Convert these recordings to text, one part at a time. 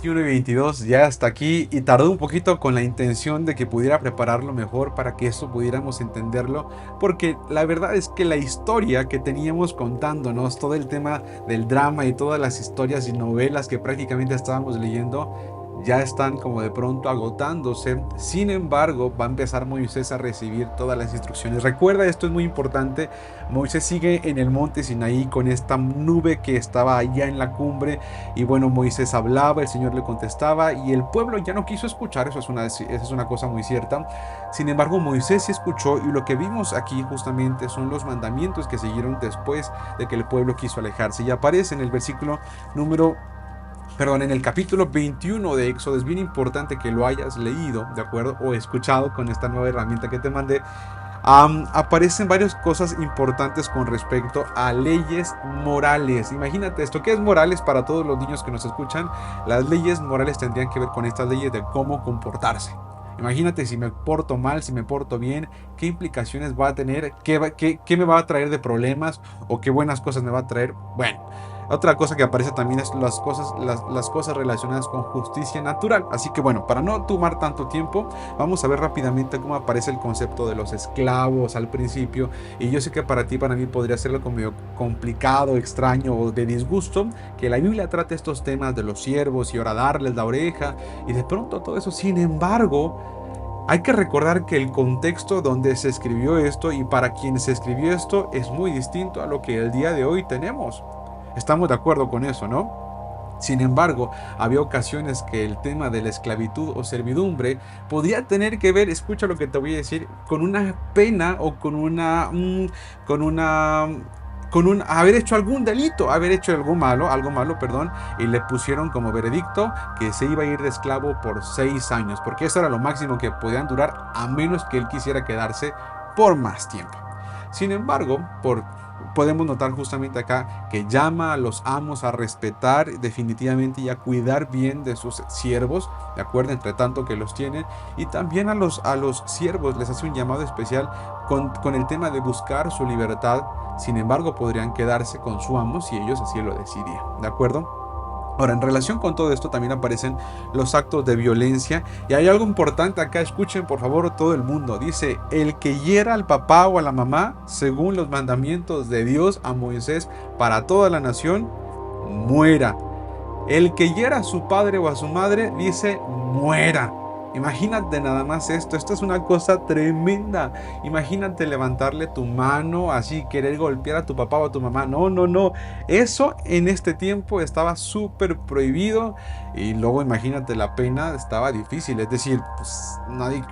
21 y 22 ya está aquí y tardó un poquito con la intención de que pudiera prepararlo mejor para que esto pudiéramos entenderlo, porque la verdad es que la historia que teníamos contándonos, todo el tema del drama y todas las historias y novelas que prácticamente estábamos leyendo, ya están como de pronto agotándose. Sin embargo, va a empezar Moisés a recibir todas las instrucciones. Recuerda, esto es muy importante. Moisés sigue en el monte Sinaí con esta nube que estaba allá en la cumbre. Y bueno, Moisés hablaba, el Señor le contestaba y el pueblo ya no quiso escuchar. Esa es una cosa muy cierta. Sin embargo, Moisés sí escuchó y lo que vimos aquí justamente son los mandamientos que siguieron después de que el pueblo quiso alejarse. Y aparece en el versículo número en el capítulo 21 de Éxodo. Es bien importante que lo hayas leído, ¿de acuerdo? O escuchado con esta nueva herramienta que te mandé. Aparecen varias cosas importantes con respecto a leyes morales. Imagínate esto, ¿qué es morales para todos los niños que nos escuchan? Las leyes morales tendrían que ver con estas leyes de cómo comportarse. Imagínate si me porto mal, si me porto bien, qué implicaciones va a tener, qué me va a traer de problemas o qué buenas cosas me va a traer. Bueno, otra cosa que aparece también es las cosas relacionadas con justicia natural. Así que bueno, para no tomar tanto tiempo, vamos a ver rápidamente cómo aparece el concepto de los esclavos al principio. Y yo sé que para ti, para mí podría ser algo medio complicado, extraño o de disgusto, que la Biblia trate estos temas de los siervos y ahora darles la oreja y de pronto todo eso. Sin embargo, hay que recordar que el contexto donde se escribió esto y para quien se escribió esto es muy distinto a lo que el día de hoy tenemos. Estamos de acuerdo con eso, ¿no? Sin embargo, había ocasiones que el tema de la esclavitud o servidumbre podía tener que ver, escucha lo que te voy a decir, con una pena o con un haber hecho algún delito, haber hecho algo malo, perdón, y le pusieron como veredicto que se iba a ir de esclavo por 6 años, porque eso era lo máximo que podían durar, a menos que él quisiera quedarse por más tiempo. Sin embargo, podemos notar justamente acá que llama a los amos a respetar definitivamente y a cuidar bien de sus siervos, de acuerdo, entre tanto que los tienen, y también a los siervos les hace un llamado especial con el tema de buscar su libertad. Sin embargo, podrían quedarse con su amo si ellos así lo decidían, ¿de acuerdo? Ahora, en relación con todo esto también aparecen los actos de violencia y hay algo importante acá, escuchen por favor todo el mundo, dice, el que hiera al papá o a la mamá, según los mandamientos de Dios a Moisés para toda la nación, muera. El que hiera a su padre o a su madre, dice, muera. Imagínate nada más esto es una cosa tremenda. Imagínate levantarle tu mano, así querer golpear a tu papá o a tu mamá. No, no, no. Eso en este tiempo estaba súper prohibido y luego imagínate la pena, estaba difícil. Es decir, pues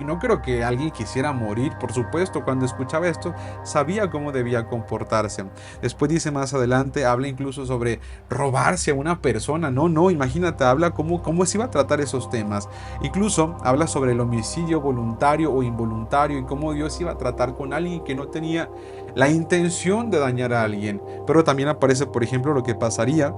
no creo que alguien quisiera morir. Por supuesto, cuando escuchaba esto, sabía cómo debía comportarse. Después dice más adelante, habla incluso sobre robarse a una persona. No, no, imagínate, habla cómo se iba a tratar esos temas. Incluso habla sobre el homicidio voluntario o involuntario y cómo Dios iba a tratar con alguien que no tenía la intención de dañar a alguien. Pero también aparece, por ejemplo, lo que pasaría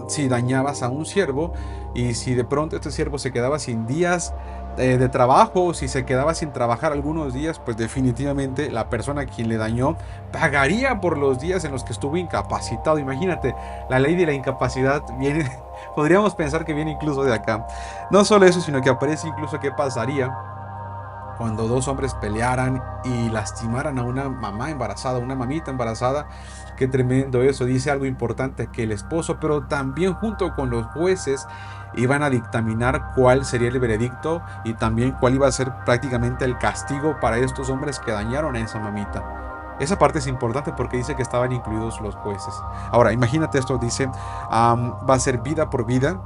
si dañabas a un siervo y si de pronto este siervo se quedaba sin días de trabajo o si se quedaba sin trabajar algunos días, pues definitivamente la persona a quien le dañó pagaría por los días en los que estuvo incapacitado. Imagínate, la ley de la incapacidad viene, podríamos pensar que viene incluso de acá. No solo eso, sino que aparece incluso qué pasaría cuando dos hombres pelearan y lastimaran a una mamá embarazada, una mamita embarazada. Qué tremendo eso. Dice algo importante, que el esposo, pero también junto con los jueces, iban a dictaminar cuál sería el veredicto y también cuál iba a ser prácticamente el castigo para estos hombres que dañaron a esa mamita. Esa parte es importante porque dice que estaban incluidos los jueces. Ahora, imagínate esto, dice, va a ser vida por vida,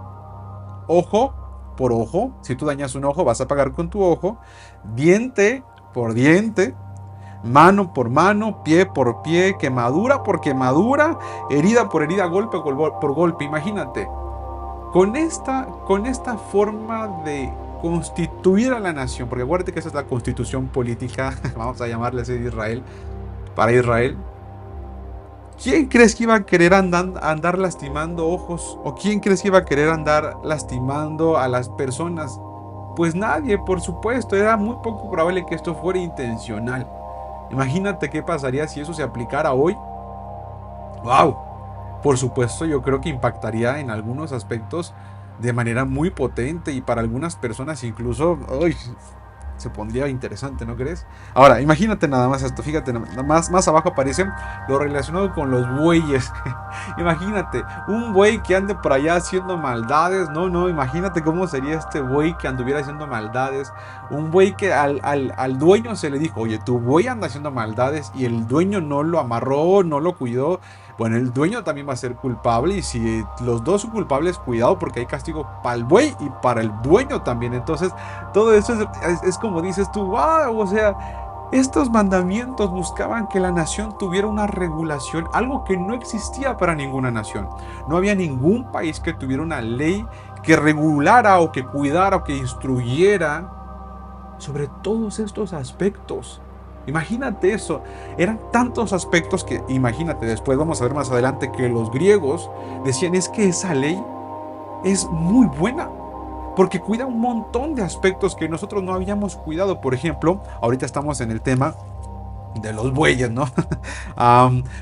ojo por ojo. Si tú dañas un ojo, vas a pagar con tu ojo. Diente por diente, mano por mano, pie por pie, quemadura por quemadura, herida por herida, golpe por golpe. Imagínate, con esta forma de constituir a la nación, porque acuérdate que esa es la constitución política, vamos a llamarle así, de Israel, para Israel. ¿Quién crees que iba a querer andar lastimando ojos? ¿O quién crees que iba a querer andar lastimando a las personas? Pues nadie, por supuesto. Era muy poco probable que esto fuera intencional. Imagínate qué pasaría si eso se aplicara hoy. ¡Wow! Por supuesto, yo creo que impactaría en algunos aspectos de manera muy potente y para algunas personas incluso ¡ay! Se pondría interesante, ¿no crees? Ahora, imagínate nada más esto, fíjate, más abajo aparece lo relacionado con los bueyes. Imagínate, un buey que ande por allá haciendo maldades, no, imagínate cómo sería este buey que anduviera haciendo maldades. Un buey que al dueño se le dijo, oye, tu buey anda haciendo maldades y el dueño no lo amarró, no lo cuidó. Bueno, el dueño también va a ser culpable y si los dos son culpables, cuidado porque hay castigo para el buey y para el dueño también. Entonces, todo eso es como dices tú, wow, o sea, estos mandamientos buscaban que la nación tuviera una regulación, algo que no existía para ninguna nación. No había ningún país que tuviera una ley que regulara o que cuidara o que instruyera sobre todos estos aspectos. Imagínate eso, eran tantos aspectos que, imagínate, después vamos a ver más adelante que los griegos decían es que esa ley es muy buena, porque cuida un montón de aspectos que nosotros no habíamos cuidado. Por ejemplo, ahorita estamos en el tema de los bueyes, ¿no?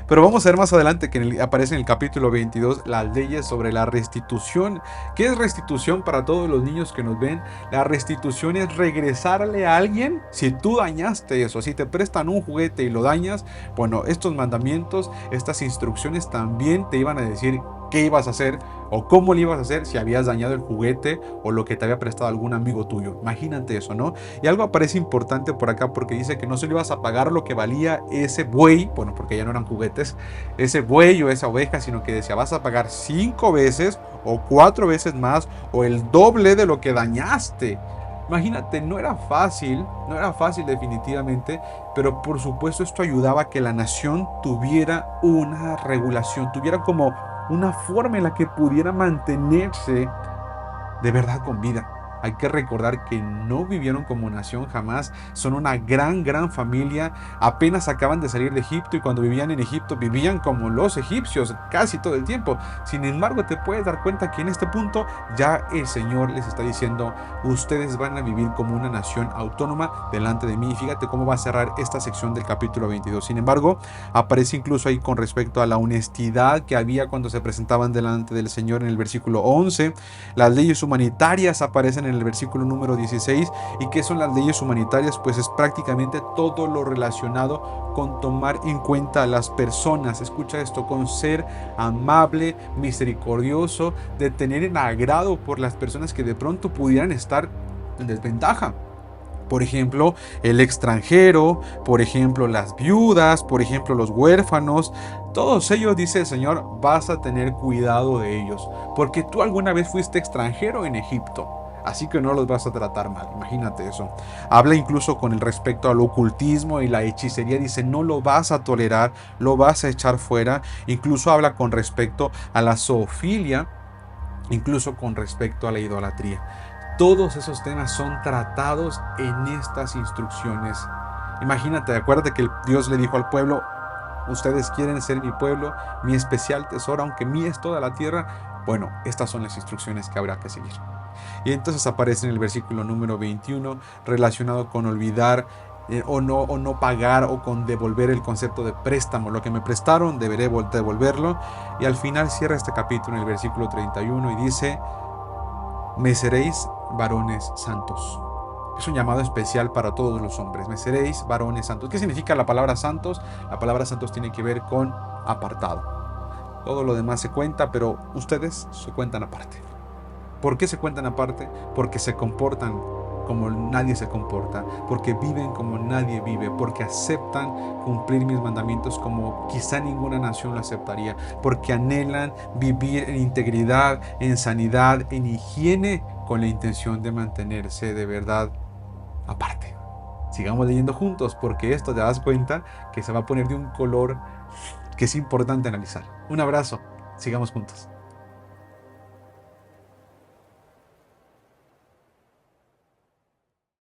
Pero vamos a ver más adelante que aparece en el capítulo 22 las leyes sobre la restitución. ¿Qué es restitución para todos los niños que nos ven? La restitución es regresarle a alguien si tú dañaste eso. Si te prestan un juguete y lo dañas, bueno, estos mandamientos, estas instrucciones también te iban a decir qué ibas a hacer o cómo le ibas a hacer si habías dañado el juguete o lo que te había prestado algún amigo tuyo. Imagínate eso, ¿no? Y algo aparece importante por acá porque dice que no se le ibas a pagar lo que valía ese buey, bueno, porque ya no eran juguetes, ese buey o esa oveja, sino que decía vas a pagar 5 veces o 4 veces más o el doble de lo que dañaste. Imagínate, no era fácil definitivamente, pero por supuesto esto ayudaba a que la nación tuviera una regulación, tuviera como una forma en la que pudiera mantenerse de verdad con vida. Hay que recordar que no vivieron como nación jamás, son una gran familia, apenas acaban de salir de Egipto y cuando vivían en Egipto vivían como los egipcios casi todo el tiempo. Sin embargo, te puedes dar cuenta que en este punto ya el Señor les está diciendo, ustedes van a vivir como una nación autónoma delante de mí. Y fíjate cómo va a cerrar esta sección del capítulo 22. Sin embargo, aparece incluso ahí con respecto a la honestidad que había cuando se presentaban delante del Señor en el versículo 11. Las leyes humanitarias aparecen en el versículo número 16. ¿Y qué son las leyes humanitarias? Pues es prácticamente todo lo relacionado con tomar en cuenta a las personas. Escucha esto, con ser amable, misericordioso, de tener en agrado por las personas que de pronto pudieran estar en desventaja. Por ejemplo, el extranjero, por ejemplo, las viudas, por ejemplo, los huérfanos. Todos ellos, dice el Señor, vas a tener cuidado de ellos, porque tú alguna vez fuiste extranjero en Egipto. Así que no los vas a tratar mal, imagínate eso. Habla incluso con el respecto al ocultismo y la hechicería, dice no lo vas a tolerar, lo vas a echar fuera. Incluso habla con respecto a la zoofilia, incluso con respecto a la idolatría. Todos esos temas son tratados en estas instrucciones. Imagínate, acuérdate que Dios le dijo al pueblo, ustedes quieren ser mi pueblo, mi especial tesoro, aunque mía es toda la tierra. Bueno, estas son las instrucciones que habrá que seguir. Y entonces aparece en el versículo número 21 relacionado con olvidar o no pagar o con devolver el concepto de préstamo. Lo que me prestaron deberé devolverlo. Y al final cierra este capítulo en el versículo 31 y dice, me seréis varones santos. Es un llamado especial para todos los hombres. Me seréis varones santos. ¿Qué significa la palabra santos? La palabra santos tiene que ver con apartado. Todo lo demás se cuenta, pero ustedes se cuentan aparte. ¿Por qué se cuentan aparte? Porque se comportan como nadie se comporta, porque viven como nadie vive, porque aceptan cumplir mis mandamientos como quizá ninguna nación lo aceptaría, porque anhelan vivir en integridad, en sanidad, en higiene, con la intención de mantenerse de verdad aparte. Sigamos leyendo juntos, porque esto te das cuenta que se va a poner de un color que es importante analizar. Un abrazo, sigamos juntos.